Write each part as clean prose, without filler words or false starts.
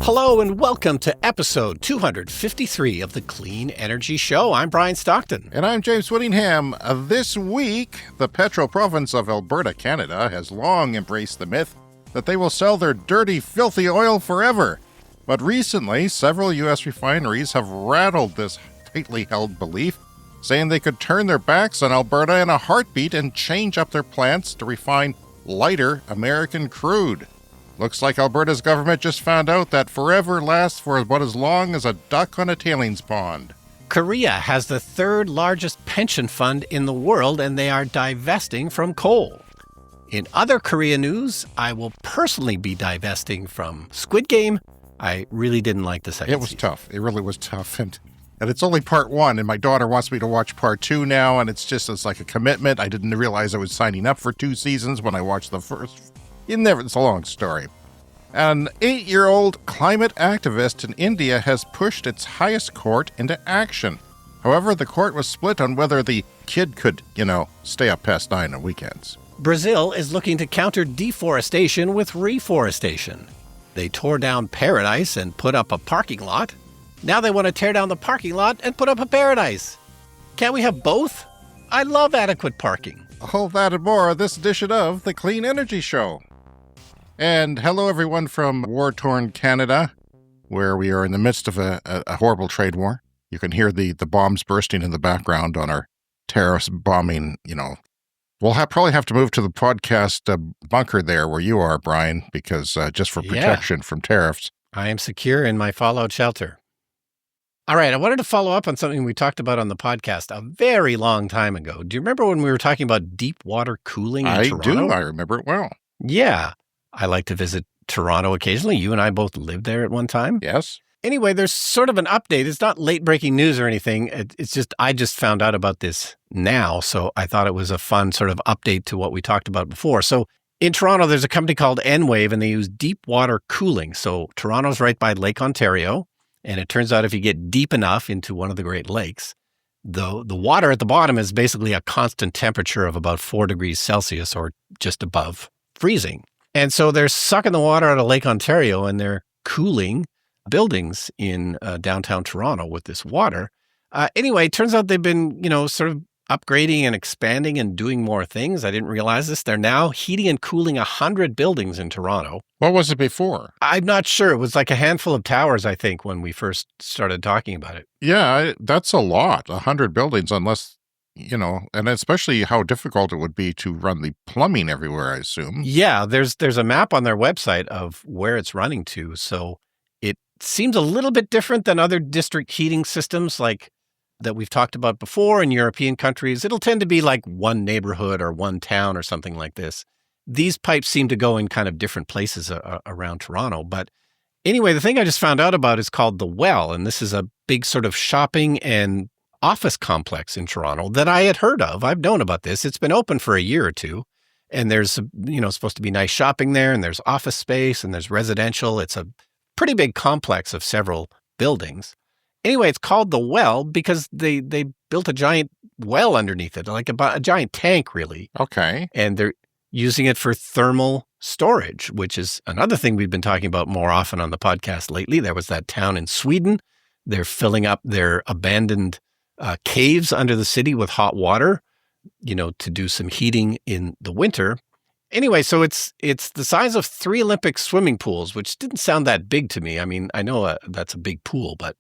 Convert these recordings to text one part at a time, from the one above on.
Hello and welcome to episode 253 of the Clean Energy Show. I'm Brian Stockton. And I'm James Whittingham. This week, the Petro province of Alberta, Canada, has long embraced the myth that they will sell their dirty, filthy oil forever. But recently, several U.S. refineries have rattled this tightly held belief, saying they could turn their backs on Alberta in a heartbeat and change up their plants to refine lighter American crude. Looks like Alberta's government just found out that forever lasts for about as long as a duck on a tailings pond. Korea has the third largest pension fund in the world, and they are divesting from coal. In other Korea news, I will personally be divesting from Squid Game. I really didn't like the second It was season. tough. It really was tough. And it's only part one, and my daughter wants me to watch part two now, and it's like a commitment. I didn't realize I was signing up for 2 seasons when I watched the first. It's a long story. An 8-year-old climate activist in India has pushed its highest court into action. However, the court was split on whether the kid could, stay up past 9 on weekends. Brazil is looking to counter deforestation with reforestation. They tore down paradise and put up a parking lot. Now they want to tear down the parking lot and put up a paradise. Can't we have both? I love adequate parking. All that and more on this edition of the Clean Energy Show. And hello, everyone from war-torn Canada, where we are in the midst of a horrible trade war. You can hear the bombs bursting in the background on our tariffs bombing, We'll probably have to move to the podcast bunker there where you are, Brian, because just for protection from tariffs. I am secure in my fallout shelter. All right, I wanted to follow up on something we talked about on the podcast a very long time ago. Do you remember when we were talking about deep water cooling in Toronto? I do. I remember it well. Yeah. I like to visit Toronto occasionally. You and I both lived there at one time. Yes. Anyway, there's sort of an update. It's not late-breaking news or anything. It's just I just found out about this now, so I thought it was a fun sort of update to what we talked about before. So in Toronto, there's a company called Enwave, and they use deep water cooling. So Toronto's right by Lake Ontario, and it turns out if you get deep enough into one of the Great Lakes, the water at the bottom is basically a constant temperature of about 4 degrees Celsius or just above freezing. And so they're sucking the water out of Lake Ontario, and they're cooling buildings in downtown Toronto with this water. Anyway, it turns out they've been, sort of upgrading and expanding and doing more things. I didn't realize this. They're now heating and cooling 100 buildings in Toronto. What was it before? I'm not sure. It was like a handful of towers, I think, when we first started talking about it. Yeah, that's a lot, 100 buildings, unless, and especially how difficult it would be to run the plumbing everywhere, I assume. Yeah, there's a map on their website of where it's running to. So it seems a little bit different than other district heating systems like that we've talked about before in European countries. It'll tend to be like one neighborhood or one town or something like this. These pipes seem to go in kind of different places around Toronto. But anyway, the thing I just found out about is called The Well, and this is a big sort of shopping and office complex in Toronto that I had heard of. I've known about this. It's been open for a year or two, and there's, supposed to be nice shopping there, and there's office space, and there's residential. It's a pretty big complex of several buildings. Anyway, it's called The Well because they built a giant well underneath it, like a giant tank, really. Okay. And they're using it for thermal storage, which is another thing we've been talking about more often on the podcast lately. There was that town in Sweden. They're filling up their abandoned caves under the city with hot water, to do some heating in the winter. Anyway, so it's the size of 3 Olympic swimming pools, which didn't sound that big to me. I mean, I know that's a big pool, but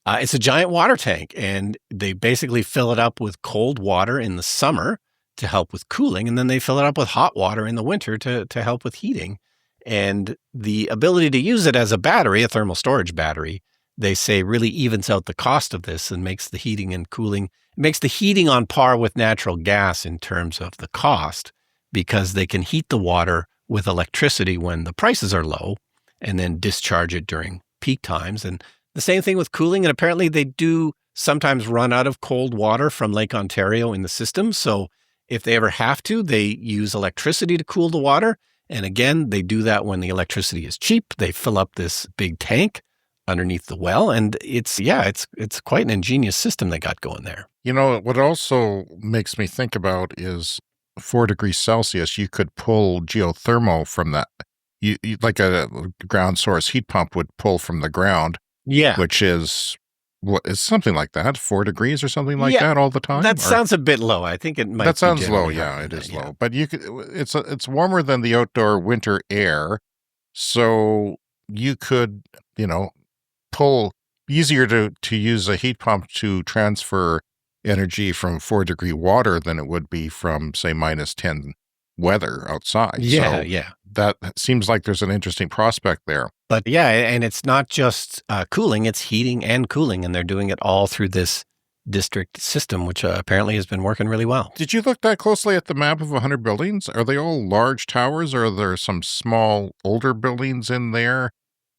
it's a giant water tank, and they basically fill it up with cold water in the summer to help with cooling, and then they fill it up with hot water in the winter to help with heating. And the ability to use it as a battery, a thermal storage battery, they say really evens out the cost of this and makes the heating and cooling, makes the heating on par with natural gas in terms of the cost, because they can heat the water with electricity when the prices are low and then discharge it during peak times. And the same thing with cooling. And apparently they do sometimes run out of cold water from Lake Ontario in the system. So if they ever have to, they use electricity to cool the water. And again, they do that when the electricity is cheap. They fill up this big tank underneath the well. And it's quite an ingenious system they got going there. What also makes me think about is 4 degrees Celsius. You could pull geothermal from that you like a ground source heat pump would pull from the ground, Yeah. which is what is something like that, 4 degrees or something like Yeah, that all the time. that Or sounds a bit low. I think it might that be sounds low. generally higher Yeah, than it that, is yeah. low, but you could. It's warmer than the outdoor winter air, so you could pull easier to use a heat pump to transfer energy from 4-degree water than it would be from, say, -10 weather outside. Yeah, So yeah. that seems like there's an interesting prospect there. But yeah, and it's not just cooling, it's heating and cooling, and they're doing it all through this district system, which apparently has been working really well. Did you look that closely at the map of 100 buildings? Are they all large towers, or are there some small, older buildings in there?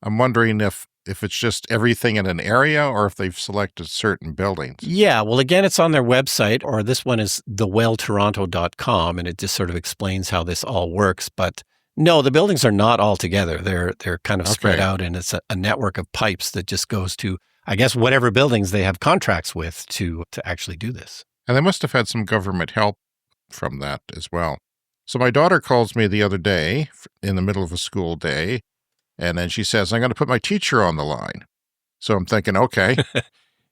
I'm wondering if it's just everything in an area or if they've selected certain buildings. Yeah, well, again, it's on their website, or this one is thewelltoronto.com, and it just sort of explains how this all works. But no, the buildings are not all together. They're kind of spread Okay. out, and it's a network of pipes that just goes to, I guess, whatever buildings they have contracts with to actually do this. And they must have had some government help from that as well. So my daughter calls me the other day in the middle of a school day, and then she says, I'm going to put my teacher on the line. So I'm thinking, okay.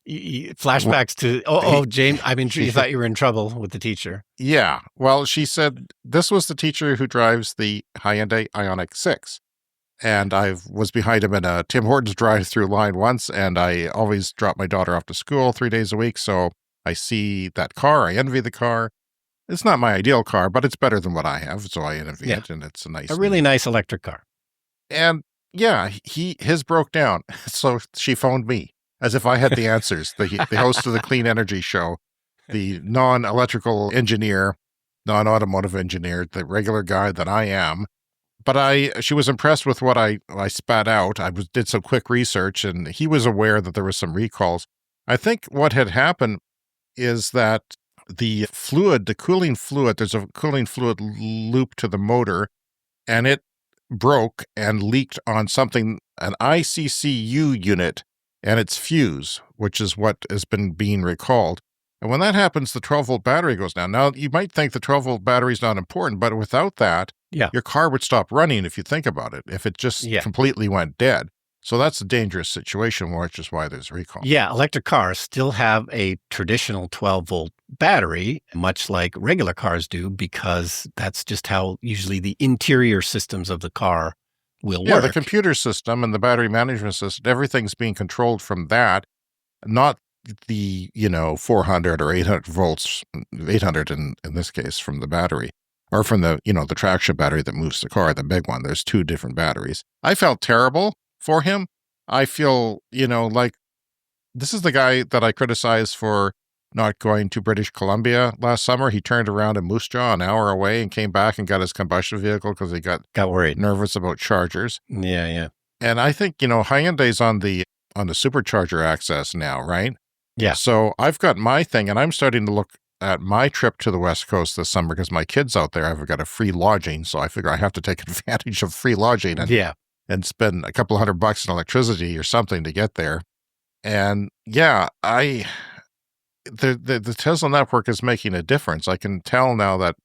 Flashbacks to, James, I mean, you thought you were in trouble with the teacher. Yeah. Well, she said this was the teacher who drives the Hyundai Ioniq 6. And I was behind him in a Tim Hortons drive-through line once, and I always drop my daughter off to school 3 days a week. So I see that car. I envy the car. It's not my ideal car, but it's better than what I have. So I envy it, and it's a really nice electric car. And yeah, his broke down. So she phoned me as if I had the answers. The host of the Clean Energy Show, the non-electrical engineer, non-automotive engineer, the regular guy that I am. But she was impressed with what I spat out. I did some quick research, and he was aware that there were some recalls. I think what had happened is that the cooling fluid, there's a cooling fluid loop to the motor, and it broke and leaked on something, an ICCU unit and its fuse, which is what has been being recalled. And when that happens, the 12-volt battery goes down. Now, you might think the 12-volt battery is not important, but without that, your car would stop running if you think about it, if it just completely went dead. So that's a dangerous situation, which is why there's recall. Yeah, electric cars still have a traditional 12-volt battery, much like regular cars do, because that's just how usually the interior systems of the car will work. Yeah, the computer system and the battery management system, everything's being controlled from that, not the 400 or 800 volts, 800 in this case from the battery, or from the the traction battery that moves the car, the big one. There's 2 different batteries. I felt terrible for him. I feel like this is the guy that I criticized for not going to British Columbia last summer. He turned around in Moose Jaw an hour away and came back and got his combustion vehicle because he got worried, nervous about chargers. Yeah. And I think Hyundai's on the supercharger access now, right? Yeah. So I've got my thing, and I'm starting to look at my trip to the West Coast this summer because my kids out there have got a free lodging. So I figure I have to take advantage of free lodging and spend a couple $100 in electricity or something to get there. And yeah, the Tesla network is making a difference. I can tell now that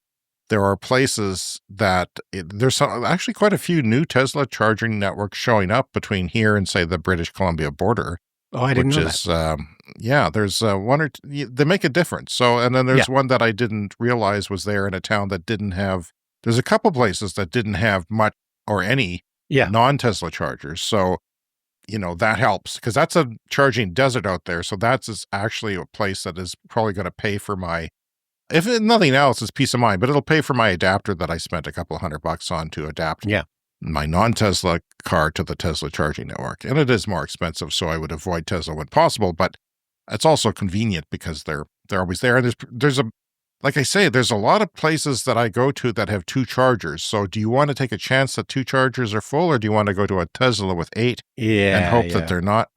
there are places that there's actually quite a few new Tesla charging networks showing up between here and, say, the British Columbia border. Oh, I didn't know that. There's one or two, they make a difference. So, and then there's one that I didn't realize was there in a town that didn't have, there's a couple places that didn't have much or any non-Tesla chargers. So, that helps because that's a charging desert out there. So that's actually a place that is probably going to pay for my, if nothing else, it's peace of mind, but it'll pay for my adapter that I spent a couple $100 on to adapt my non-Tesla car to the Tesla charging network. And it is more expensive, so I would avoid Tesla when possible, but it's also convenient because they're always there. And there's like I say, there's a lot of places that I go to that have 2 chargers. So do you want to take a chance that 2 chargers are full, or do you want to go to a Tesla with 8 and hope that they're not,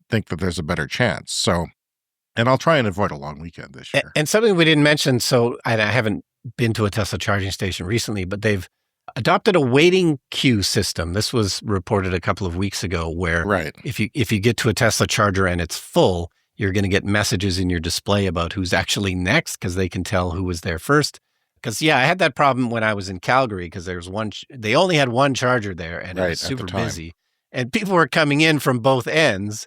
think that there's a better chance? So, and I'll try and avoid a long weekend this year. And something we didn't mention, so I haven't been to a Tesla charging station recently, but they've adopted a waiting queue system. This was reported a couple of weeks ago where if you get to a Tesla charger and it's full, you're going to get messages in your display about who's actually next because they can tell who was there first. Because, I had that problem when I was in Calgary because they only had one charger there and it Right, was at the super time. busy. And people were coming in from both ends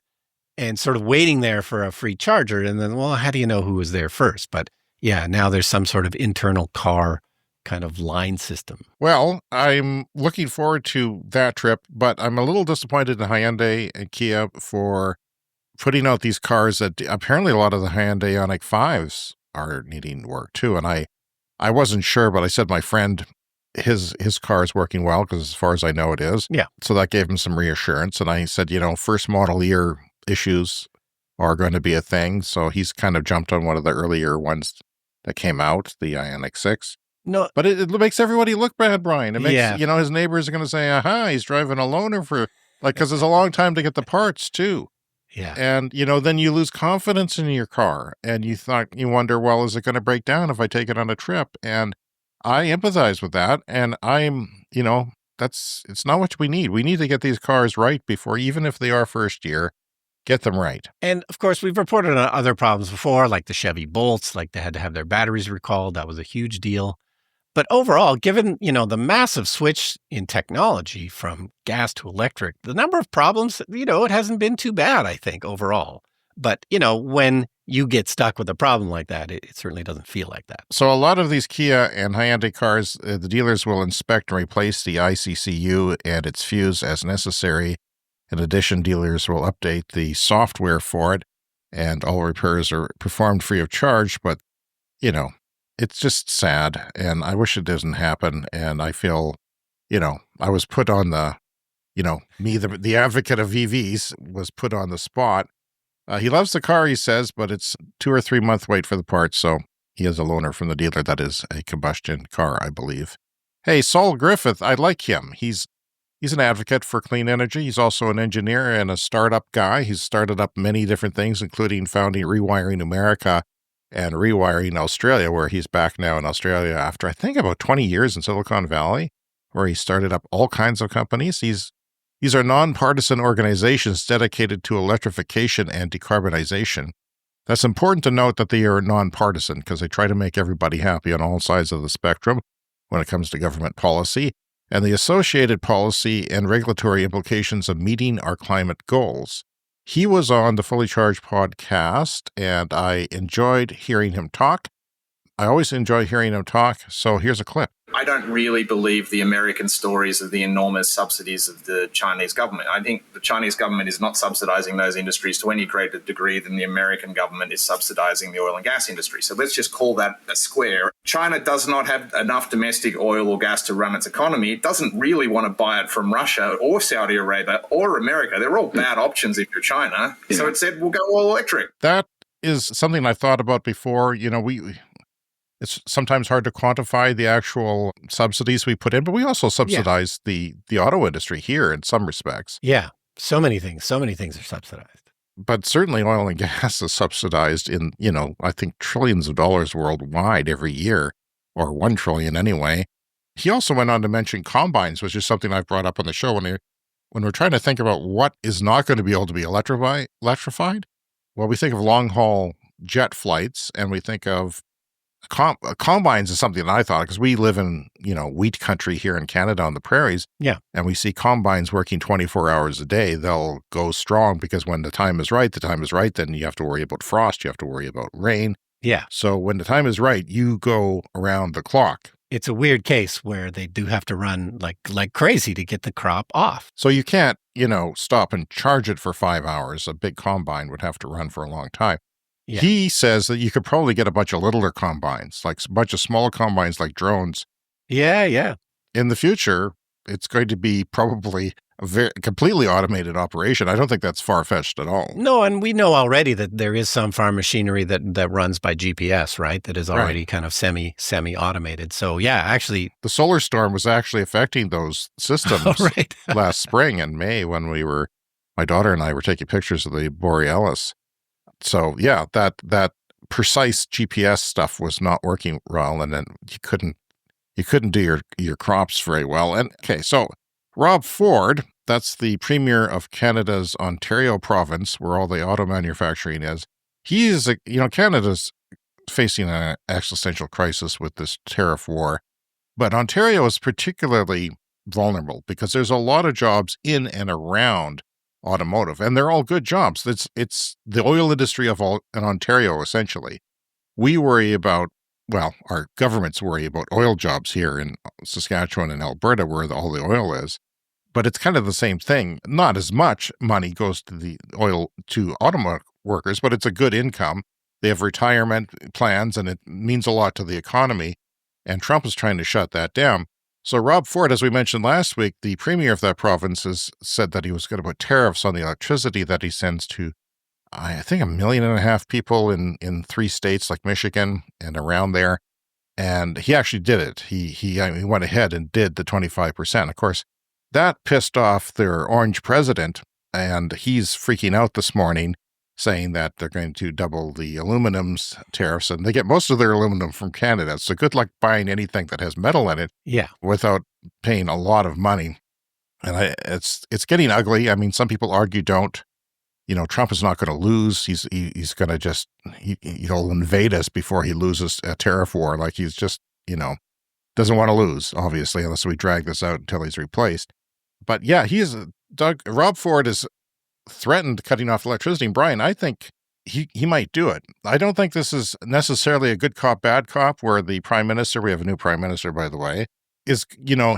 and sort of waiting there for a free charger. And then, well, how do you know who was there first? But now there's some sort of internal car kind of line system. Well, I'm looking forward to that trip, but I'm a little disappointed in Hyundai and Kia for putting out these cars that apparently a lot of the Hyundai Ioniq 5s are needing work too. And I wasn't sure, but I said my friend, his car is working well because as far as I know it is. Yeah. So that gave him some reassurance. And I said, first model year issues are going to be a thing. So he's kind of jumped on one of the earlier ones that came out, the Ioniq 6. No, But it makes everybody look bad, Brian. It makes, Yeah. his neighbors are going to say, aha, he's driving a loaner because it's a long time to get the parts too. Yeah. And, then you lose confidence in your car and you wonder, well, is it going to break down if I take it on a trip? And I empathize with that. And it's not what we need. We need to get these cars right before, even if they are first year, get them right. And of course, we've reported on other problems before, like the Chevy Bolts, like they had to have their batteries recalled. That was a huge deal. But overall, given, the massive switch in technology from gas to electric, the number of problems, it hasn't been too bad, I think, overall. But, when you get stuck with a problem like that, it certainly doesn't feel like that. So a lot of these Kia and Hyundai cars, the dealers will inspect and replace the ICCU and its fuse as necessary. In addition, dealers will update the software for it, and all repairs are performed free of charge. But, it's just sad, and I wish it doesn't happen. And I feel, I was put on the, me, the advocate of EVs, was put on the spot. He loves the car, he says, but it's 2 or 3 month wait for the parts. So he has a loaner from the dealer that is a combustion car, I believe. Hey, Saul Griffith, I like him. He's an advocate for clean energy. He's also an engineer and a startup guy. He's started up many different things, including founding Rewiring America and Rewiring Australia, where he's back now in Australia after, I think, about 20 years in Silicon Valley, where he started up all kinds of companies. These are nonpartisan organizations dedicated to electrification and decarbonization. That's important to note that they are nonpartisan because they try to make everybody happy on all sides of the spectrum when it comes to government policy and the associated policy and regulatory implications of meeting our climate goals. He was on the Fully Charged podcast, and I enjoyed hearing him talk. I always enjoy hearing him talk, so here's a clip. I don't really believe the American stories of the enormous subsidies of the Chinese government. I think the Chinese government is not subsidizing those industries to any greater degree than the American government is subsidizing the oil and gas industry. So let's just call that a square. China does not have enough domestic oil or gas to run its economy. It doesn't really want to buy it from Russia or Saudi Arabia or America. They're all bad options if you're China. Yeah. So it said, we'll go all electric. That is something I thought about before. It's sometimes hard to quantify the actual subsidies we put in, but we also subsidize the auto industry here in some respects. Yeah, so many things are subsidized. But certainly oil and gas is subsidized in, I think trillions of dollars worldwide every year, or 1 trillion anyway. He also went on to mention combines, which is something I've brought up on the show when we're trying to think about what is not going to be able to be electrified. Well, we think of long-haul jet flights, and we think of combines is something that I thought, because we live in, wheat country here in Canada on the prairies. Yeah. And we see combines working 24 hours a day. They'll go strong because when the time is right, then you have to worry about frost. You have to worry about rain. Yeah. So when the time is right, you go around the clock. It's a weird case where they do have to run like crazy to get the crop off. So you can't, stop and charge it for 5 hours. A big combine would have to run for a long time. Yeah. He says that you could probably get a bunch of littler combines, like a bunch of smaller combines like drones. Yeah. In the future, it's going to be probably a completely automated operation. I don't think that's far-fetched at all. No, and we know already that there is some farm machinery that runs by GPS, right? That is already kind of semi-automated. So yeah, actually. The solar storm was actually affecting those systems last spring and May when my daughter and I were taking pictures of the Borealis. So yeah, that precise GPS stuff was not working well, and then you couldn't do your crops very well. And okay, so Rob Ford, that's the Premier of Canada's Ontario province, where all the auto manufacturing is. He is, Canada's facing an existential crisis with this tariff war. But Ontario is particularly vulnerable because there's a lot of jobs in and around automotive, and they're all good jobs. It's the oil industry in Ontario, essentially. We worry about, well, our governments worry about oil jobs here in Saskatchewan and Alberta, where all the oil is. But it's kind of the same thing. Not as much money goes to automotive workers, but it's a good income. They have retirement plans, and it means a lot to the economy. And Trump is trying to shut that down. So Rob Ford, as we mentioned last week, the premier of that province, has said that he was going to put tariffs on the electricity that he sends to, I think, 1.5 million people in 3 states like Michigan and around there. And he actually did it. He went ahead and did the 25%. Of course, that pissed off their orange president, and he's freaking out this morning, saying that they're going to double the aluminum's tariffs, and they get most of their aluminum from Canada. So good luck buying anything that has metal in it without paying a lot of money. And it's getting ugly. I mean, some people argue Trump is not going to lose. He's going to just, he'll invade us before he loses a tariff war. Like he's just, doesn't want to lose, obviously, unless we drag this out until he's replaced. But yeah, Rob Ford is threatened cutting off electricity. And Brian, I think he might do it. I don't think this is necessarily a good cop, bad cop, where the prime minister, we have a new prime minister, by the way, is,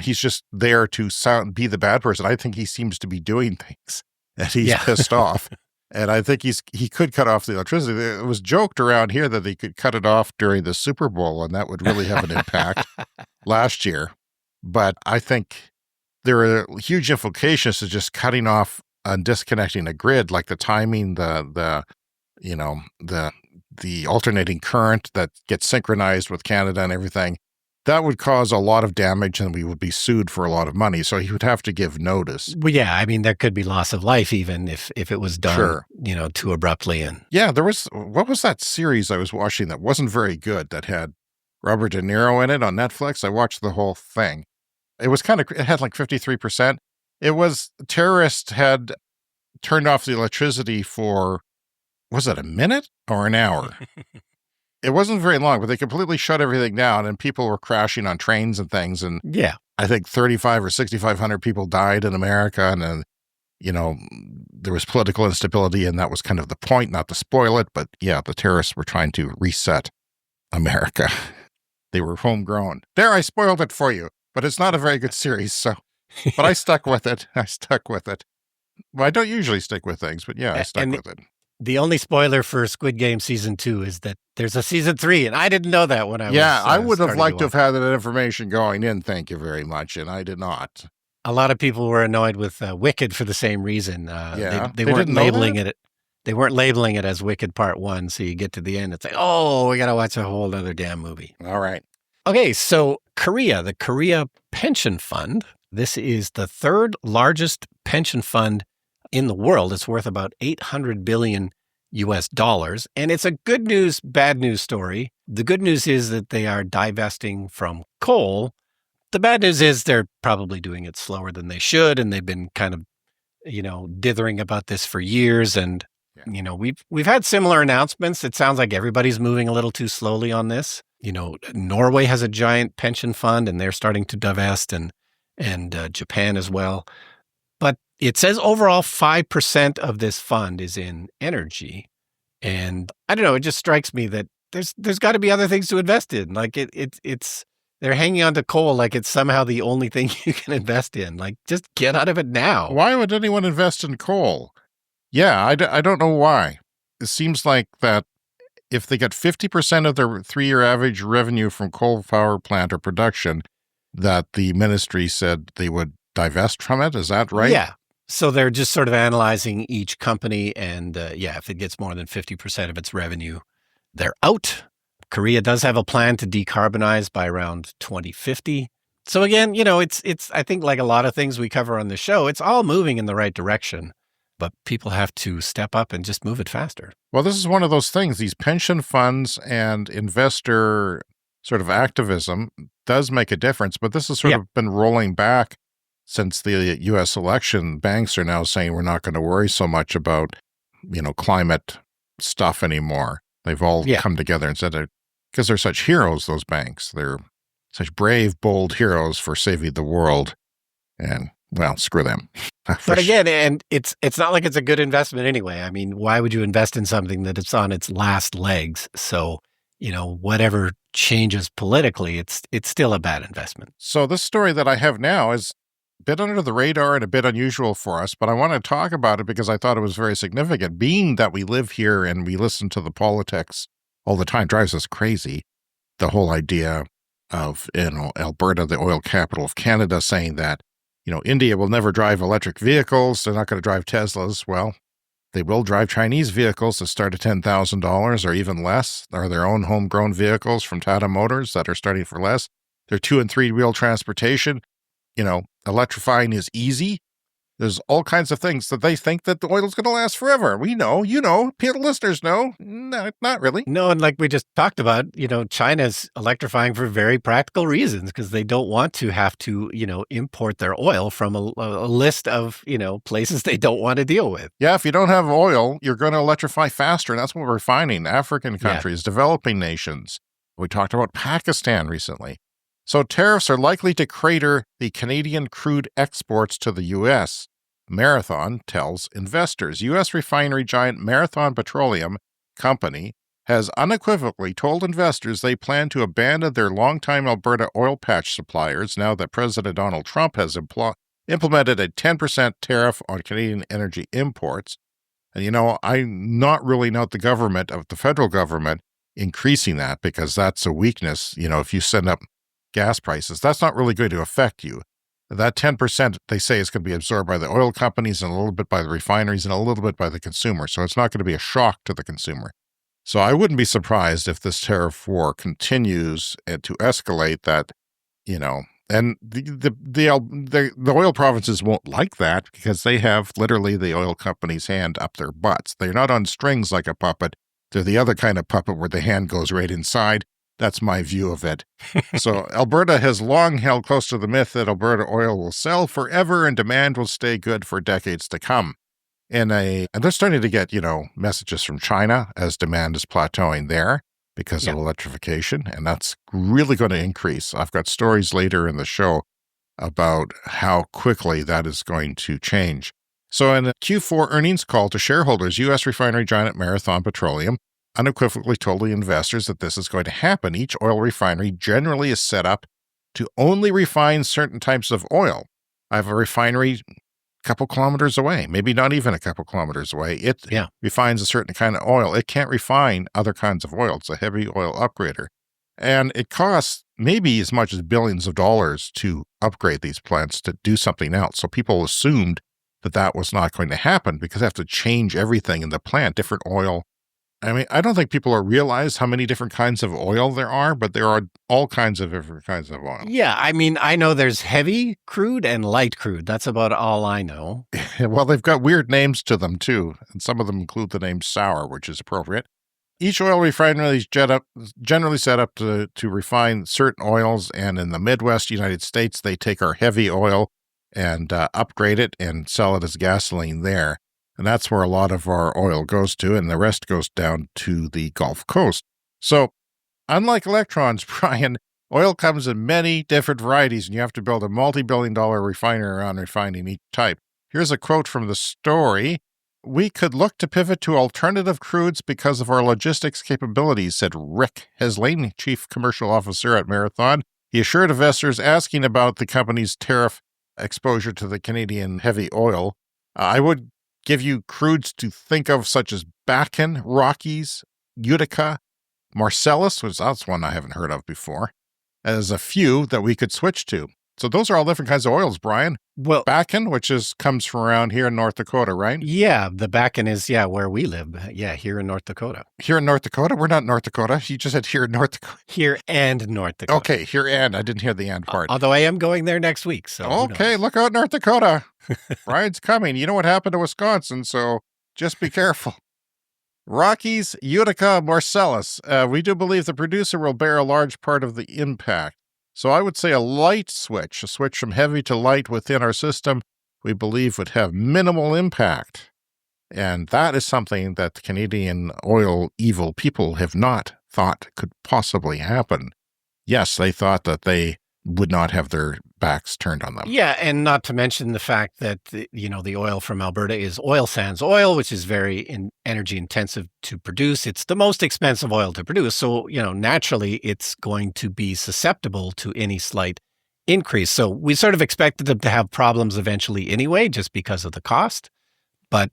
he's just there to be the bad person. I think he seems to be doing things and he's pissed off. And I think he could cut off the electricity. It was joked around here that he could cut it off during the Super Bowl, and that would really have an impact last year. But I think there are huge implications to just cutting off and disconnecting a grid, like the timing, the alternating current that gets synchronized with Canada and everything. That would cause a lot of damage, and we would be sued for a lot of money. So he would have to give notice. Well, yeah, I mean, there could be loss of life even if it was done, too abruptly. And yeah, what was that series I was watching that wasn't very good that had Robert De Niro in it on Netflix? I watched the whole thing. It had like 53%. It was terrorists had turned off the electricity for, was it a minute or an hour? It wasn't very long, but they completely shut everything down, and people were crashing on trains and things. And I think 3,500 or 6,500 people died in America. And then, there was political instability, and that was kind of the point, not to spoil it. But yeah, the terrorists were trying to reset America. They were homegrown. There, I spoiled it for you, but it's not a very good series. So, but I stuck with it. Well, I don't usually stick with things, but yeah, I stuck with it. The only spoiler for Squid Game Season 2 is that there's a Season 3, and I didn't know that when I was I would have liked to have had that information going in, thank you very much, and I did not. A lot of people were annoyed with Wicked for the same reason. They weren't labeling it. They weren't labeling it as Wicked Part 1, so you get to the end, it's like, oh, we got to watch a whole other damn movie. All right. Okay, so the Korea Pension Fund, this is the third largest pension fund in the world. It's worth about $800 billion US, and it's a good news, bad news story. The good news is that they are divesting from coal. The bad news is they're probably doing it slower than they should, and they've been kind of, dithering about this for years. And we've had similar announcements. It sounds like everybody's moving a little too slowly on this. Norway has a giant pension fund, and they're starting to divest, and Japan as well. But it says overall 5% of this fund is in energy. And I don't know, it just strikes me that there's got to be other things to invest in. Like it's they're hanging on to coal like it's somehow the only thing you can invest in. Like, just get out of it now. Why would anyone invest in coal? Yeah, I don't know why. It seems like that if they get 50% of their 3-year average revenue from coal power plant or production, that the ministry said they would divest from it. Is that right? Yeah. So they're just sort of analyzing each company, and if it gets more than 50% of its revenue, they're out. Korea does have a plan to decarbonize by around 2050. So again, it's I think like a lot of things we cover on the show, it's all moving in the right direction, but people have to step up and just move it faster. Well, this is one of those things. These pension funds and investor sort of activism does make a difference, but this has sort of been rolling back since the U.S. election. Banks are now saying we're not going to worry so much about, climate stuff anymore. They've all come together and said because they're such heroes, those banks. They're such brave, bold heroes for saving the world. And, well, screw them. But again, and it's not like it's a good investment anyway. I mean, why would you invest in something that it's on its last legs? So, whatever changes politically, it's still a bad investment. So this story that I have now is a bit under the radar and a bit unusual for us, but I want to talk about it because I thought it was very significant. Being that we live here and we listen to the politics all the time drives us crazy. The whole idea of, Alberta, the oil capital of Canada, saying that, India will never drive electric vehicles. They're not going to drive Teslas. Well, they will drive Chinese vehicles that start at $10,000 or even less, or their own homegrown vehicles from Tata Motors that are starting for less. They're 2- and 3-wheel transportation. Electrifying is easy. There's all kinds of things that they think that the oil is going to last forever. We know, people, listeners know. No, not really. No, and like we just talked about, China's electrifying for very practical reasons because they don't want to have to, import their oil from a list of, places they don't want to deal with. Yeah, if you don't have oil, you're going to electrify faster. And that's what we're finding. African countries, developing nations. We talked about Pakistan recently. So tariffs are likely to crater the Canadian crude exports to the U.S. Marathon tells investors. U.S. refinery giant Marathon Petroleum Company has unequivocally told investors they plan to abandon their longtime Alberta oil patch suppliers now that President Donald Trump has implemented a 10% tariff on Canadian energy imports. And, I'm not ruling out the federal government increasing that because that's a weakness. If you send up gas prices, that's not really going to affect you. That 10%, they say, is going to be absorbed by the oil companies and a little bit by the refineries and a little bit by the consumer. So it's not going to be a shock to the consumer. So I wouldn't be surprised if this tariff war continues to escalate that, and the oil provinces won't like that because they have literally the oil company's hand up their butts. They're not on strings like a puppet. They're the other kind of puppet where the hand goes right inside. That's my view of it. So Alberta has long held close to the myth that Alberta oil will sell forever and demand will stay good for decades to come. And they're starting to get, messages from China as demand is plateauing there because of electrification, and that's really going to increase. I've got stories later in the show about how quickly that is going to change. So in a Q4 earnings call to shareholders, U.S. refinery giant Marathon Petroleum unequivocally told the investors that this is going to happen. Each oil refinery generally is set up to only refine certain types of oil. I have a refinery a couple kilometers away, maybe not even a couple kilometers away. It refines a certain kind of oil. It can't refine other kinds of oil. It's a heavy oil upgrader. And it costs maybe as much as billions of dollars to upgrade these plants to do something else. So people assumed that was not going to happen because they have to change everything in the plant, different oil. I mean, I don't think people realize how many different kinds of oil there are, but there are all kinds of different kinds of oil. Yeah, I mean, I know there's heavy crude and light crude. That's about all I know. Well, they've got weird names to them, too, and some of them include the name sour, which is appropriate. Each oil refinery is generally set up to refine certain oils, and in the Midwest United States, they take our heavy oil and upgrade it and sell it as gasoline there. And that's where a lot of our oil goes to, and the rest goes down to the Gulf Coast. So, unlike electrons, Brian, oil comes in many different varieties, and you have to build a multi-billion-dollar refinery around refining each type. Here's a quote from the story. "We could look to pivot to alternative crudes because of our logistics capabilities," said Rick Heslane, Chief Commercial Officer at Marathon. He assured investors asking about the company's tariff exposure to the Canadian heavy oil. I would give you crudes to think of such as Bakken, Rockies, Utica, Marcellus, which that's one I haven't heard of before, as a few that we could switch to. So those are all different kinds of oils, Brian. Well, Bakken, which comes from around here in North Dakota, right? Yeah, the Bakken is, where we live. Yeah, here in North Dakota. Here in North Dakota? We're not North Dakota. You just said here in North Dakota. Here and North Dakota. Okay, here and. I didn't hear the and part. Although I am going there next week, so okay, look out, North Dakota. Brian's coming. You know what happened to Wisconsin, so just be careful. Rockies, Utica, Marcellus. We do believe the producer will bear a large part of the impact. So I would say a light switch, a switch from heavy to light within our system, we believe would have minimal impact. And that is something that the Canadian oil evil people have not thought could possibly happen. Yes, they thought that they would not have their backs turned on them. Yeah, and not to mention the fact that, the oil from Alberta is oil sands oil, which is very energy intensive to produce. It's the most expensive oil to produce. So, naturally, it's going to be susceptible to any slight increase. So we sort of expected them to have problems eventually anyway, just because of the cost. But,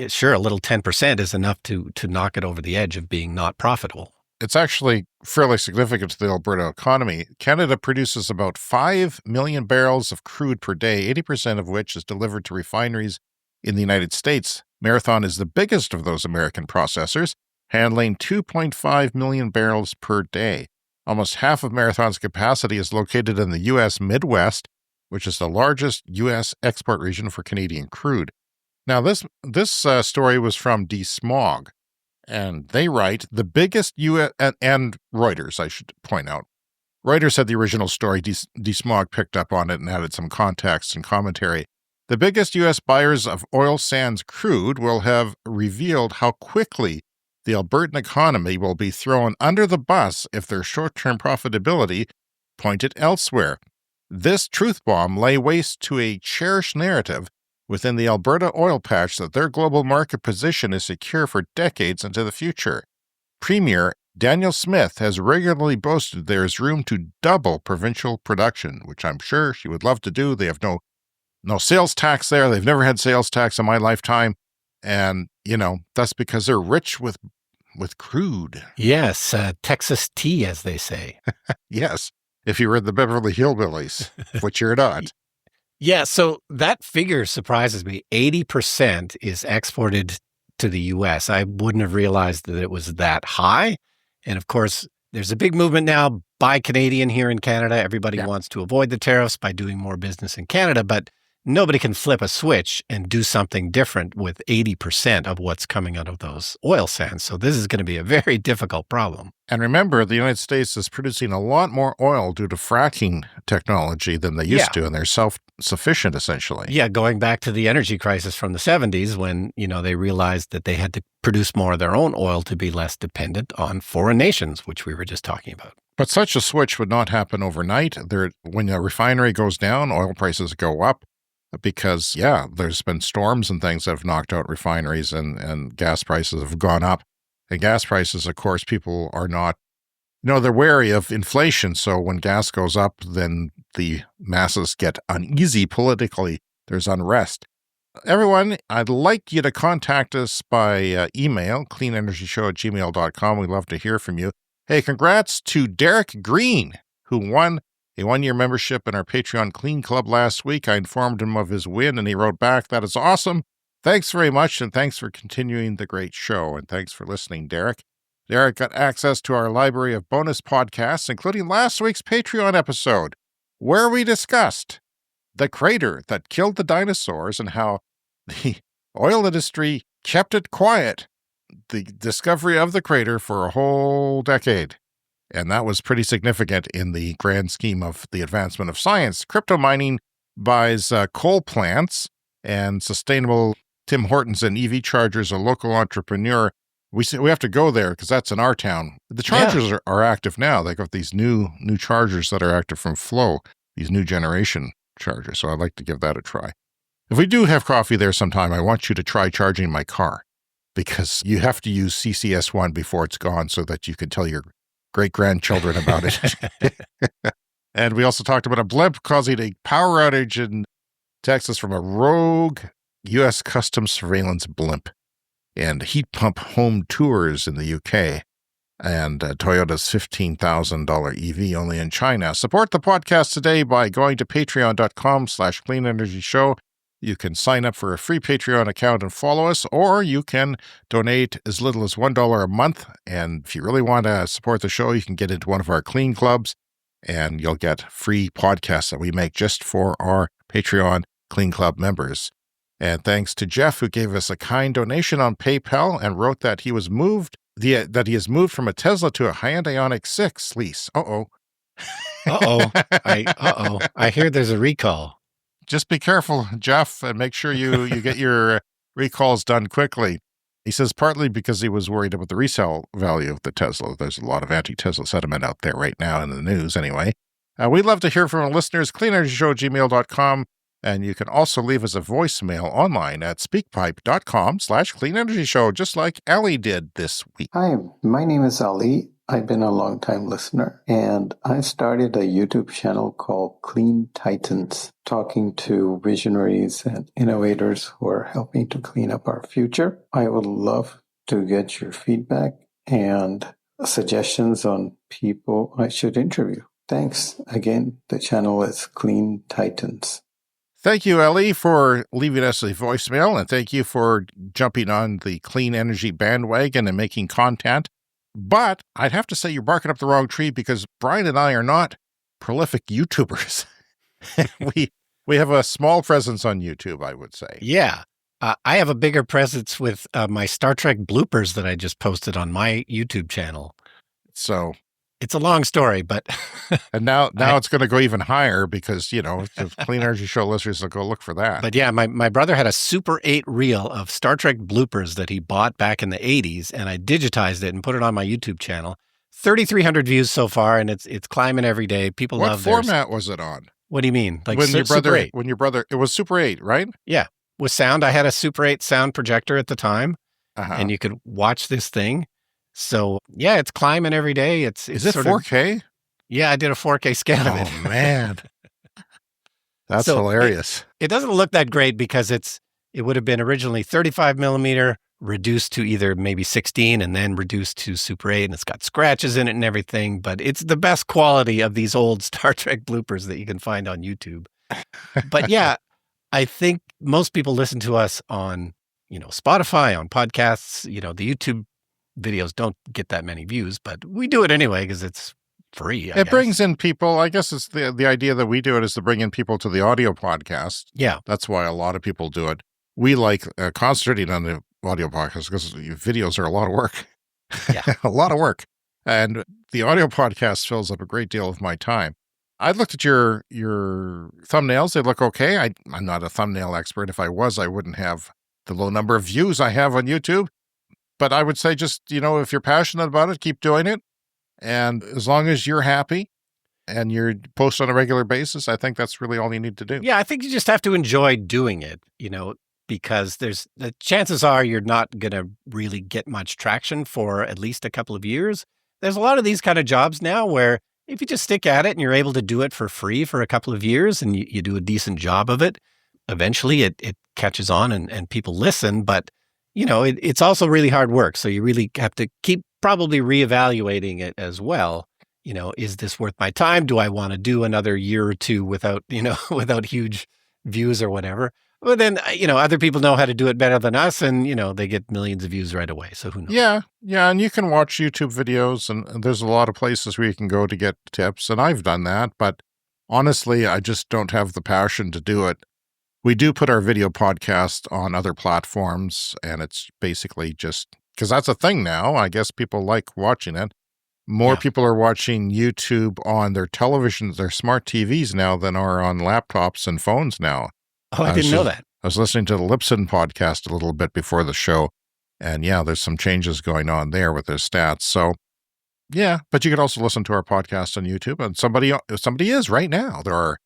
sure, a little 10% is enough to knock it over the edge of being not profitable. It's actually fairly significant to the Alberta economy. Canada produces about 5 million barrels of crude per day, 80% of which is delivered to refineries in the United States. Marathon is the biggest of those American processors, handling 2.5 million barrels per day. Almost half of Marathon's capacity is located in the U.S. Midwest, which is the largest U.S. export region for Canadian crude. Now, this story was from DeSmog. And they write, the biggest U.S. and Reuters, I should point out. Reuters had the original story. DeSmog picked up on it and added some context and commentary. The biggest U.S. buyers of oil sands crude will have revealed how quickly the Albertan economy will be thrown under the bus if their short-term profitability pointed elsewhere. This truth bomb lay waste to a cherished narrative within the Alberta oil patch that their global market position is secure for decades into the future. Premier Daniel Smith has regularly boasted there is room to double provincial production, which I'm sure she would love to do. They have no sales tax there. They've never had sales tax in my lifetime. And, that's because they're rich with crude. Yes, Texas tea, as they say. Yes, if you read the Beverly Hillbillies, which you're not. Yeah, so that figure surprises me. 80% is exported to the U.S. I wouldn't have realized that it was that high. And of course, there's a big movement now, buy Canadian here in Canada. Everybody wants to avoid the tariffs by doing more business in Canada, but nobody can flip a switch and do something different with 80% of what's coming out of those oil sands. So this is going to be a very difficult problem. And remember, the United States is producing a lot more oil due to fracking technology than they used to, and they're self-sufficient, essentially. Yeah, going back to the energy crisis from the 70s when, they realized that they had to produce more of their own oil to be less dependent on foreign nations, which we were just talking about. But such a switch would not happen overnight. When a refinery goes down, oil prices go up. Because, there's been storms and things that have knocked out refineries and gas prices have gone up. And gas prices, of course, people are not, they're wary of inflation. So when gas goes up, then the masses get uneasy politically. There's unrest. Everyone, I'd like you to contact us by email, cleanenergyshow@gmail.com. We'd love to hear from you. Hey, congrats to Derek Green, who won a one-year membership in our Patreon Clean Club last week. I informed him of his win, and he wrote back, "That is awesome. Thanks very much, and thanks for continuing the great show." And thanks for listening, Derek. Derek got access to our library of bonus podcasts, including last week's Patreon episode, where we discussed the crater that killed the dinosaurs and how the oil industry kept it quiet, the discovery of the crater for a whole decade. And that was pretty significant in the grand scheme of the advancement of science. Crypto mining buys coal plants, and sustainable Tim Hortons and EV Chargers, a local entrepreneur. We have to go there because that's in our town. The chargers are active now. They got these new chargers that are active from Flow, these new generation chargers. So I'd like to give that a try. If we do have coffee there sometime, I want you to try charging my car, because you have to use CCS1 before it's gone so that you can tell your great-grandchildren about it. And we also talked about a blimp causing a power outage in Texas from a rogue U.S. Customs surveillance blimp, and heat pump home tours in the UK, and Toyota's $15,000 EV only in China. Support the podcast today by going to patreon.com/cleanenergyshow. You can sign up for a free Patreon account and follow us, or you can donate as little as $1 a month. And if you really want to support the show, you can get into one of our clean clubs, and you'll get free podcasts that we make just for our Patreon Clean Club members. And thanks to Jeff, who gave us a kind donation on PayPal and wrote that he has moved from a Tesla to a Hyundai Ioniq 6 lease. I hear there's a recall. Just be careful, Jeff, and make sure you get your recalls done quickly. He says partly because he was worried about the resale value of the Tesla. There's a lot of anti-Tesla sentiment out there right now in the news anyway. We'd love to hear from our listeners, cleanenergyshow@gmail.com. And you can also leave us a voicemail online at speakpipe.com/cleanenergyshow, just like Ali did this week. Hi, my name is Ali. I've been a long-time listener, and I started a YouTube channel called Clean Titans, talking to visionaries and innovators who are helping to clean up our future. I would love to get your feedback and suggestions on people I should interview. Thanks. Again, the channel is Clean Titans. Thank you, Ellie, for leaving us a voicemail, and thank you for jumping on the clean energy bandwagon and making content. But I'd have to say you're barking up the wrong tree because Brian and I are not prolific YouTubers. we have a small presence on YouTube, I would say. Yeah. I have a bigger presence with my Star Trek bloopers that I just posted on my YouTube channel. So it's a long story, but and now it's going to go even higher because, the Clean Energy Show listeners will go look for that. But yeah, my brother had a Super 8 reel of Star Trek bloopers that he bought back in the 80s, and I digitized it and put it on my YouTube channel. 3,300 views so far, and it's climbing every day. People love What format was it on? What do you mean? Like Super 8? When your brother, it was Super 8, right? Yeah. With sound, I had a Super 8 sound projector at the time, and you could watch this thing. So, yeah, it's climbing every day. Is it 4K? Yeah, I did a 4K scan of it. Oh, man. That's hilarious. It doesn't look that great because it would have been originally 35 millimeter, reduced to either maybe 16 and then reduced to Super 8, and it's got scratches in it and everything. But it's the best quality of these old Star Trek bloopers that you can find on YouTube. But yeah, I think most people listen to us on, Spotify, on podcasts. The YouTube videos don't get that many views, but we do it anyway because it's free. I guess. Brings in people. I guess it's the idea that we do it is to bring in people to the audio podcast. Yeah. That's why a lot of people do it. We like concentrating on the audio podcast because videos are a lot of work. Yeah. A lot of work. And the audio podcast fills up a great deal of my time. I looked at your thumbnails. They look okay. I'm not a thumbnail expert. If I was, I wouldn't have the low number of views I have on YouTube. But I would say just, if you're passionate about it, keep doing it. And as long as you're happy and you're post on a regular basis, I think that's really all you need to do. Yeah, I think you just have to enjoy doing it, because the chances are you're not going to really get much traction for at least a couple of years. There's a lot of these kind of jobs now where if you just stick at it and you're able to do it for free for a couple of years and you do a decent job of it, eventually it catches on and people listen. But it's also really hard work. So you really have to keep probably reevaluating it as well. Is this worth my time? Do I want to do another year or two without huge views or whatever? Well, then, other people know how to do it better than us and, they get millions of views right away. So who knows? Yeah. And you can watch YouTube videos and there's a lot of places where you can go to get tips. And I've done that. But honestly, I just don't have the passion to do it. We do put our video podcast on other platforms, and it's basically just because that's a thing now. I guess people like watching it. More people are watching YouTube on their televisions, their smart TVs now than are on laptops and phones now. Oh, I didn't know that. I was listening to the Lipson podcast a little bit before the show, and there's some changes going on there with their stats. So, yeah, but you could also listen to our podcast on YouTube, and somebody is right now. There are,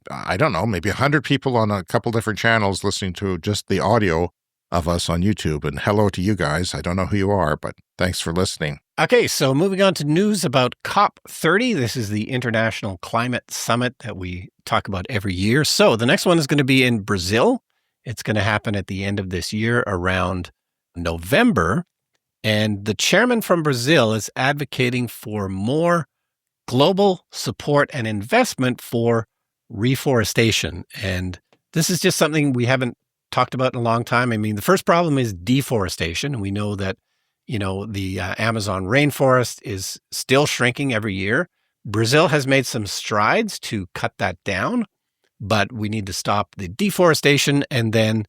I don't know, maybe 100 people on a couple different channels listening to just the audio of us on YouTube. And hello to you guys. I don't know who you are, but thanks for listening. Okay, so moving on to news about COP30. This is the International Climate Summit that we talk about every year. So the next one is going to be in Brazil. It's going to happen at the end of this year around November. And the chairman from Brazil is advocating for more global support and investment for reforestation. And this is just something we haven't talked about in a long time. I mean, the first problem is deforestation. And we know that, the Amazon rainforest is still shrinking every year. Brazil has made some strides to cut that down, but we need to stop the deforestation and then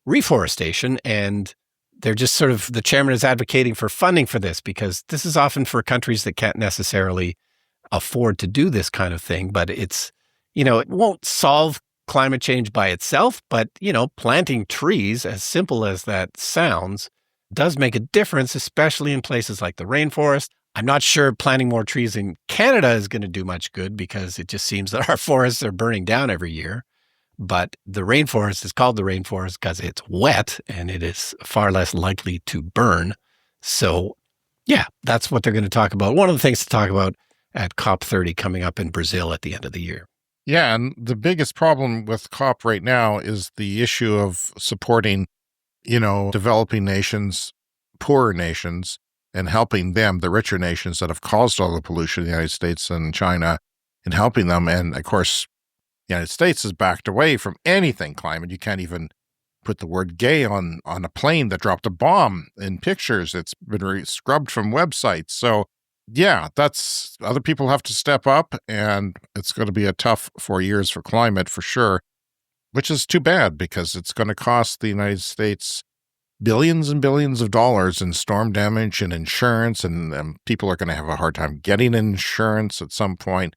reforestation. And they're just the chairman is advocating for funding for this because this is often for countries that can't necessarily afford to do this kind of thing, but it's, it won't solve climate change by itself, but, planting trees, as simple as that sounds, does make a difference, especially in places like the rainforest. I'm not sure planting more trees in Canada is going to do much good because it just seems that our forests are burning down every year. But the rainforest is called the rainforest because it's wet and it is far less likely to burn. So, yeah, that's what they're going to talk about. One of the things to talk about at COP30 coming up in Brazil at the end of the year. Yeah, and the biggest problem with COP right now is the issue of supporting, developing nations, poorer nations, and helping them, the richer nations that have caused all the pollution, the United States and China, and helping them. And of course, the United States has backed away from anything climate. You can't even put the word gay on a plane that dropped a bomb in pictures. It's been scrubbed from websites. So yeah, other people have to step up, and it's going to be a tough 4 years for climate for sure, which is too bad because it's going to cost the United States billions and billions of dollars in storm damage and insurance, and people are going to have a hard time getting insurance at some point.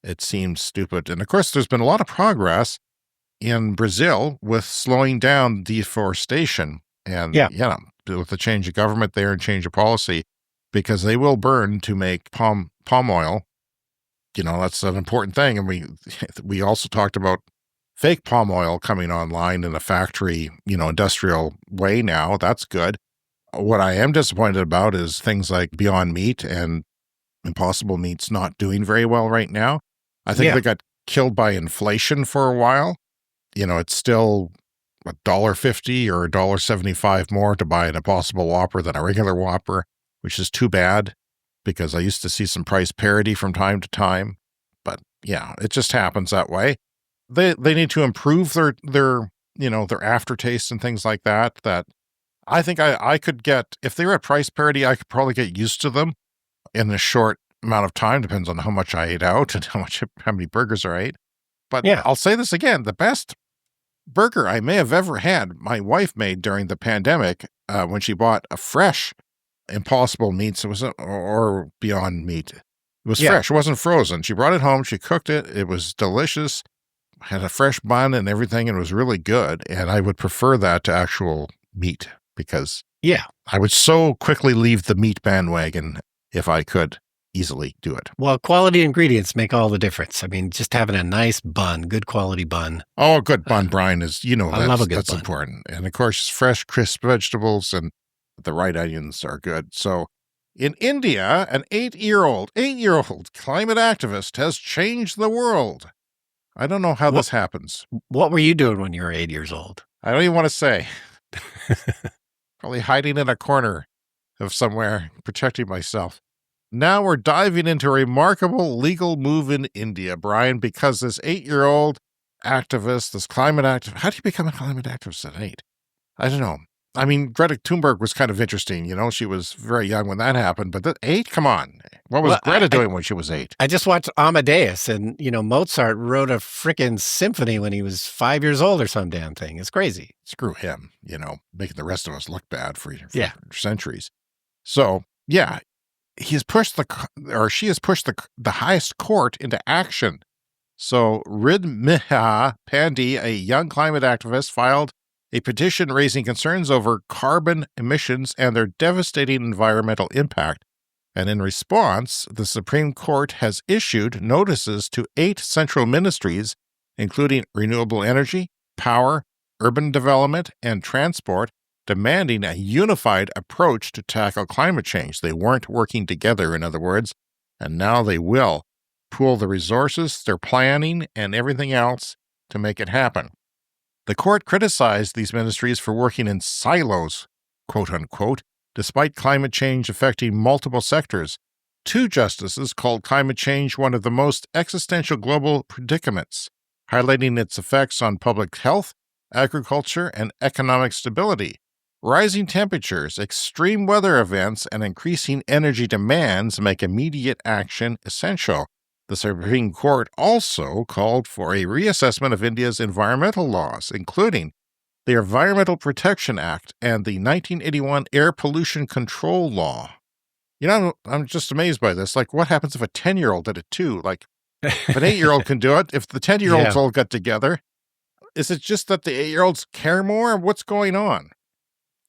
It seems stupid. And of course, there's been a lot of progress in Brazil with slowing down deforestation and, with the change of government there and change of policy, because they will burn to make palm oil. That's an important thing. And we also talked about fake palm oil coming online in a factory, industrial way now. That's good. What I am disappointed about is things like Beyond Meat and Impossible Meat's not doing very well right now. I think they got killed by inflation for a while. It's still $1.50 or $1.75 more to buy an Impossible Whopper than a regular Whopper, which is too bad because I used to see some price parity from time to time. But yeah, it just happens that way. They need to improve their aftertaste and things like that. That I think I could get, if they were at price parity, I could probably get used to them in a short amount of time. Depends on how much I ate out and how many burgers I ate. But I'll say this again, the best burger I may have ever had, my wife made during the pandemic when she bought a fresh Impossible Meats. It was or Beyond Meat. It was fresh. It wasn't frozen. She brought it home. She cooked it. It was delicious. Had a fresh bun and everything, and it was really good. And I would prefer that to actual meat because I would so quickly leave the meat bandwagon if I could easily do it. Well, quality ingredients make all the difference. I mean, just having a nice bun, good quality bun. Oh, a good bun, Brian, is, I love a good that's bun. important. And of course, fresh, crisp vegetables and the right onions are good. So in India, an 8-year-old climate activist has changed the world. I don't know how this happens. What were you doing when you were 8 years old? I don't even want to say. Probably hiding in a corner of somewhere, protecting myself. Now we're diving into a remarkable legal move in India, Brian, because this 8-year-old activist, this climate activist, how do you become a climate activist at 8? I don't know. I mean, Greta Thunberg was kind of interesting. She was very young when that happened, but 8? Come on. What was Greta doing when she was 8? I just watched Amadeus, and, Mozart wrote a freaking symphony when he was 5 years old or some damn thing. It's crazy. Screw him, making the rest of us look bad for centuries. So, yeah, she has pushed the highest court into action. So Ridmiha Pandey, a young climate activist, filed a petition raising concerns over carbon emissions and their devastating environmental impact. And in response, the Supreme Court has issued notices to 8 central ministries, including renewable energy, power, urban development, and transport, demanding a unified approach to tackle climate change. They weren't working together, in other words, and now they will pool the resources, their planning, and everything else to make it happen. The court criticized these ministries for working in silos, quote unquote, despite climate change affecting multiple sectors. 2 justices called climate change one of the most existential global predicaments, highlighting its effects on public health, agriculture, and economic stability. Rising temperatures, extreme weather events, and increasing energy demands make immediate action essential. The Supreme Court also called for a reassessment of India's environmental laws, including the Environmental Protection Act and the 1981 Air Pollution Control Law. I'm just amazed by this. Like, what happens if a 10-year-old did it too? Like, if an 8-year-old can do it, if the 10-year-olds all got together, Is it just that the 8-year-olds care more? What's going on?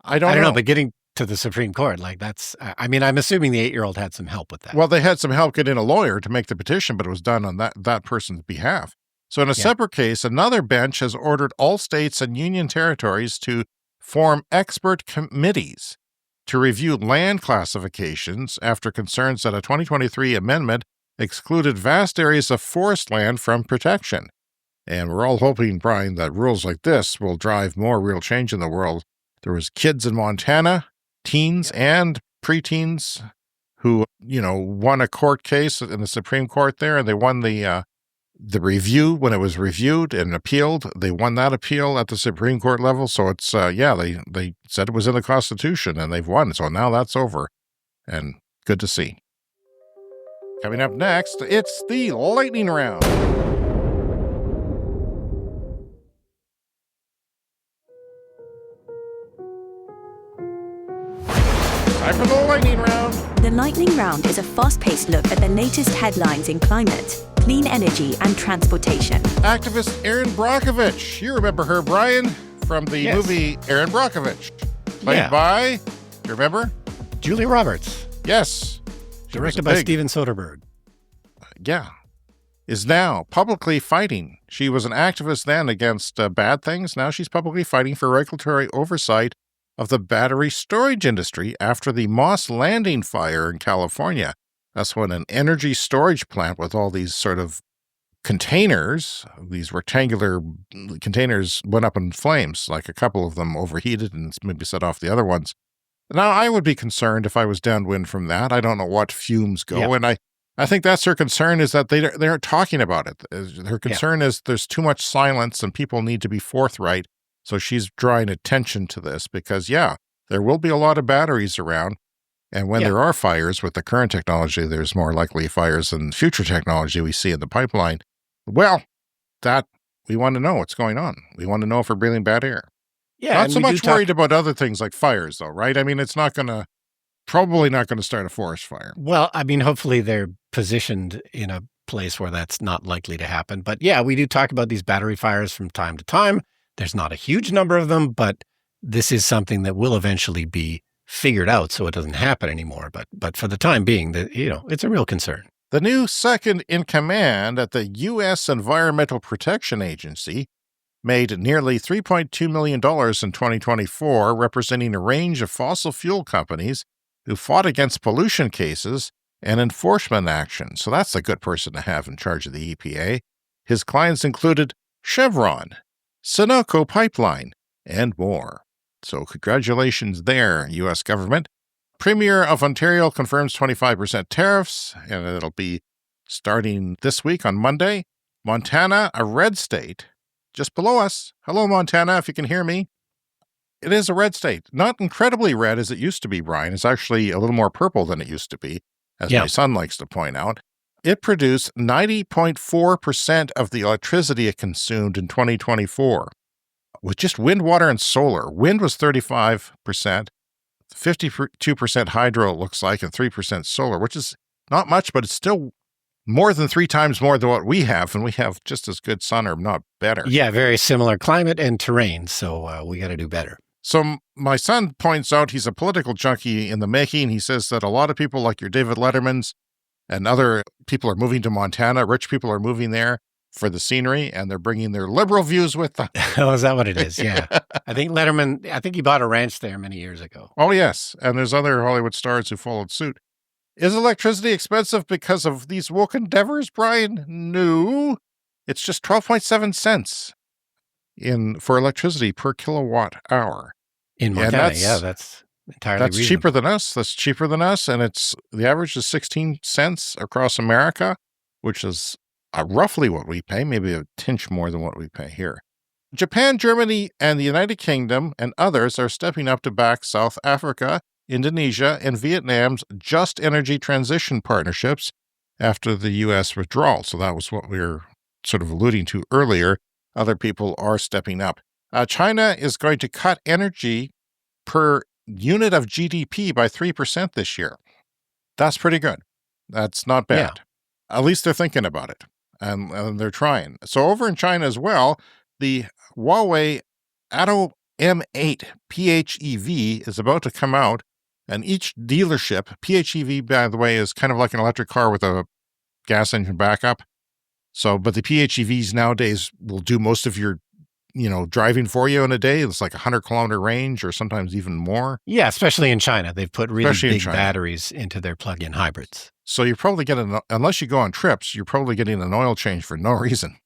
I don't know. But getting to the Supreme Court, like that's, I mean, I'm assuming the 8-year-old had some help with that. Well, they had some help getting a lawyer to make the petition, but it was done on that person's behalf. So in a separate case, another bench has ordered all states and union territories to form expert committees to review land classifications after concerns that a 2023 amendment excluded vast areas of forest land from protection. And we're all hoping, Brian, that rules like this will drive more real change in the world. There was kids in Montana, teens and preteens, who, won a court case in the Supreme Court there, and they won the review when it was reviewed and appealed. They won that appeal at the Supreme Court level. So it's, they said it was in the Constitution, and they've won. So now that's over, and good to see. Coming up next, it's the lightning round. Time for the lightning round. The lightning round is a fast-paced look at the latest headlines in climate, clean energy, and transportation. Activist Erin Brockovich. You remember her, Brian, from the movie Erin Brockovich. Played by, do you remember? Julia Roberts. Yes. Directed by Steven Soderbergh. Yeah. Is now publicly fighting. She was an activist then against bad things. Now she's publicly fighting for regulatory oversight of the battery storage industry after the Moss Landing fire in California. That's when an energy storage plant with all these sort of containers, these rectangular containers, went up in flames. Like a couple of them overheated and maybe set off the other ones. Now, I would be concerned if I was downwind from that. I don't know what fumes go. And I think that's her concern, is that they aren't talking about it. Her concern is there's too much silence and people need to be forthright. So she's drawing attention to this because, there will be a lot of batteries around. And when there are fires with the current technology, there's more likely fires than future technology we see in the pipeline. Well, that we want to know what's going on. We want to know if we're breathing bad air. Yeah, not so much worried about other things like fires, though, right? I mean, it's probably not going to start a forest fire. Well, I mean, hopefully they're positioned in a place where that's not likely to happen. But we do talk about these battery fires from time to time. There's not a huge number of them, but this is something that will eventually be figured out so it doesn't happen anymore. But for the time being, it's a real concern. The new second in command at the U.S. Environmental Protection Agency made nearly $3.2 million in 2024, representing a range of fossil fuel companies who fought against pollution cases and enforcement actions. So that's a good person to have in charge of the EPA. His clients included Chevron, Sunoco Pipeline, and more. So congratulations there, U.S. government. Premier of Ontario confirms 25% tariffs, and it'll be starting this week on Monday. Montana, a red state, just below us. Hello, Montana, if you can hear me. It is a red state. Not incredibly red as it used to be, Brian. It's actually a little more purple than it used to be, as my son likes to point out. It produced 90.4% of the electricity it consumed in 2024 with just wind, water, and solar. Wind was 35%, 52% hydro, it looks like, and 3% solar, which is not much, but it's still more than 3 times more than what we have, and we have just as good sun, or not better. Yeah, very similar climate and terrain, so we got to do better. So my son points out, he's a political junkie in the making. He says that a lot of people like your David Lettermans and other people are moving to Montana. Rich people are moving there for the scenery, and they're bringing their liberal views with them. Oh, is that what it is? Yeah. I think Letterman, he bought a ranch there many years ago. Oh, yes. And there's other Hollywood stars who followed suit. Is electricity expensive because of these woke endeavors, Brian? No. It's just 12.7 cents for electricity per kilowatt hour. In Montana, that's entirely That's reasonable. cheaper than us. That's cheaper than us. And the average is 16 cents across America, which is roughly what we pay, maybe a tinge more than what we pay here. Japan, Germany, and the United Kingdom and others are stepping up to back South Africa, Indonesia, and Vietnam's just energy transition partnerships after the U.S. withdrawal. So that was what we were sort of alluding to earlier. Other people are stepping up. China is going to cut energy per unit of GDP by 3% this year. That's pretty good. That's not bad. At least they're thinking about it, and they're trying. So over in China as well, the Huawei Atto M8 PHEV is about to come out, and each dealership, PHEV, by the way, is kind of like an electric car with a gas engine backup. So, but the PHEVs nowadays will do most of your, driving for you in a day. It's like 100-kilometer range or sometimes even more. Yeah, especially in China. They've put really big batteries into their plug-in hybrids. So you're probably getting, unless you go on trips, you're probably getting an oil change for no reason.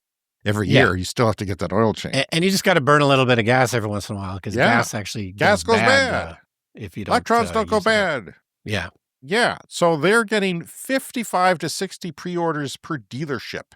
Every year, you still have to get that oil change. And you just got to burn a little bit of gas every once in a while because gas goes bad. If you don't. Electrons don't go bad. Yeah. Yeah. So they're getting 55 to 60 pre-orders per dealership,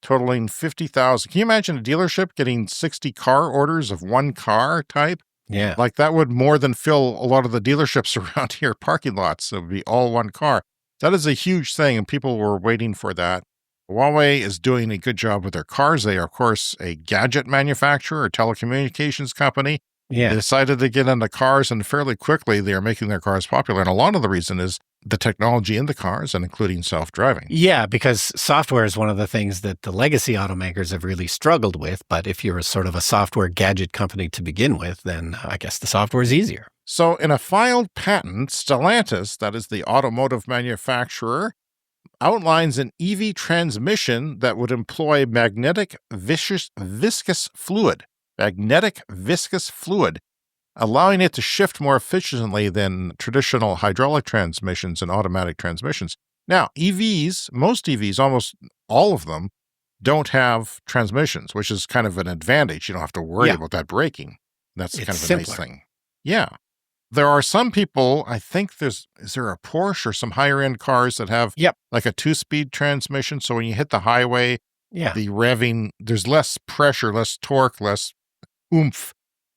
totaling 50,000. Can you imagine a dealership getting 60 car orders of one car type? Yeah. Like that would more than fill a lot of the dealerships around here parking lots. It would be all one car. That is a huge thing, and people were waiting for that. Huawei is doing a good job with their cars. They are, of course, a gadget manufacturer, a telecommunications company. Yeah. They decided to get into cars, and fairly quickly they are making their cars popular. And a lot of the reason is the technology in the cars, and including self-driving. Yeah, because software is one of the things that the legacy automakers have really struggled with. But if you're a sort of a software gadget company to begin with, then I guess the software is easier. So in a filed patent, Stellantis, that is the automotive manufacturer, outlines an EV transmission that would employ magnetic viscous fluid, allowing it to shift more efficiently than traditional hydraulic transmissions and automatic transmissions. Now, most EVs, almost all of them, don't have transmissions, which is kind of an advantage. You don't have to worry about that braking. That's kind of a simpler. nice thing. Yeah. There are some people, I think is there a Porsche or some higher end cars that have like a 2-speed transmission. So when you hit the highway, the revving, there's less pressure, less torque, less oomph,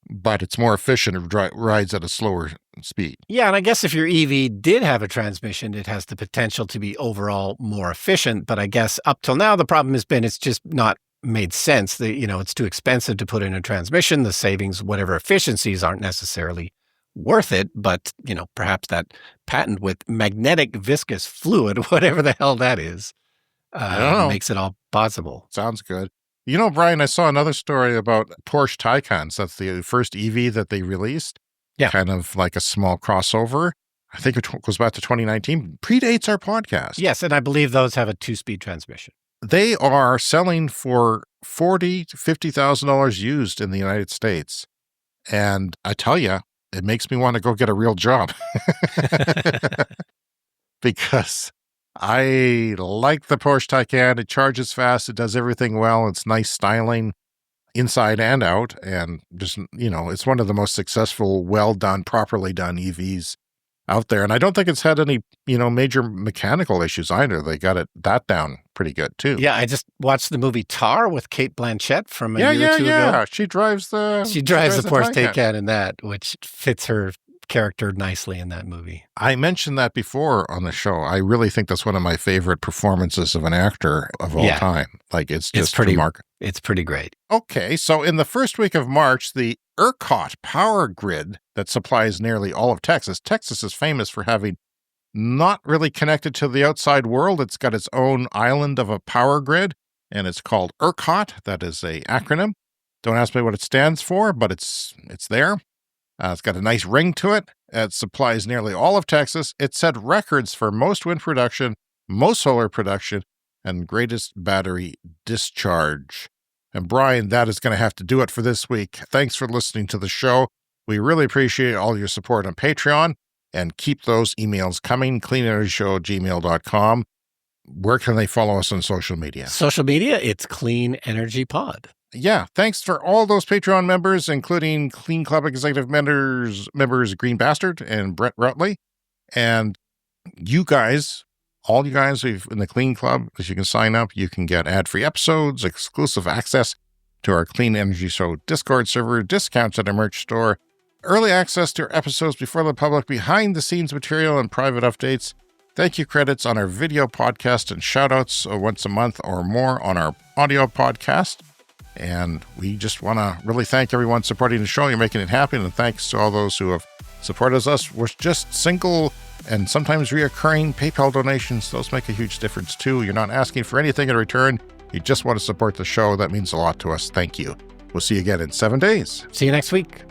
but it's more efficient. It rides at a slower speed. Yeah, and I guess if your EV did have a transmission, it has the potential to be overall more efficient. But I guess up till now, the problem has been it's just not made sense. It's too expensive to put in a transmission. The savings, whatever efficiencies, aren't necessarily worth it, but perhaps that patent with magnetic viscous fluid, whatever the hell that is, makes it all possible. Sounds good. Brian, I saw another story about Porsche Taycans. That's the first EV that they released. Yeah. Kind of like a small crossover. I think it goes back to 2019. Predates our podcast. Yes, and I believe those have a 2-speed transmission. They are selling for $40,000 to $50,000 used in the United States. And I tell you, it makes me want to go get a real job because I like the Porsche Taycan. It charges fast. It does everything well. It's nice styling inside and out. And just, it's one of the most successful, well done, properly done EVs out there. And I don't think it's had any, major mechanical issues either. They got that down pretty good too. Yeah, I just watched the movie Tar with Cate Blanchett from a year or two ago. Yeah, she drives the Porsche Taycan in that, which fits her character nicely in that movie. I mentioned that before on the show. I really think that's one of my favorite performances of an actor of all time. Like it's pretty remarkable. It's pretty great. Okay, so in the first week of March, the ERCOT power grid that supplies nearly all of Texas. Texas is famous for having not really connected to the outside world. It's got its own island of a power grid, and it's called ERCOT. That is an acronym. Don't ask me what it stands for, but it's there. It's got a nice ring to it. It supplies nearly all of Texas. It set records for most wind production, most solar production, and greatest battery discharge. And Brian, that is going to have to do it for this week. Thanks for listening to the show. We really appreciate all your support on Patreon, and keep those emails coming, cleanenergyshow@gmail.com. Where can they follow us on social media? Social media, it's Clean Energy Pod. Yeah, thanks for all those Patreon members, including Clean Club Executive members Green Bastard and Brett Rutley. And you guys, all you guys in the Clean Club, as you can sign up, you can get ad-free episodes, exclusive access to our Clean Energy Show Discord server, discounts at our merch store, early access to our episodes before the public, behind-the-scenes material, and private updates. Thank you credits on our video podcast and shout-outs once a month or more on our audio podcast. And we just want to really thank everyone supporting the show. You're making it happen. And thanks to all those who have supported us. We're just single and sometimes reoccurring PayPal donations. Those make a huge difference too. You're not asking for anything in return. You just want to support the show. That means a lot to us. Thank you. We'll see you again in 7 days. See you next week.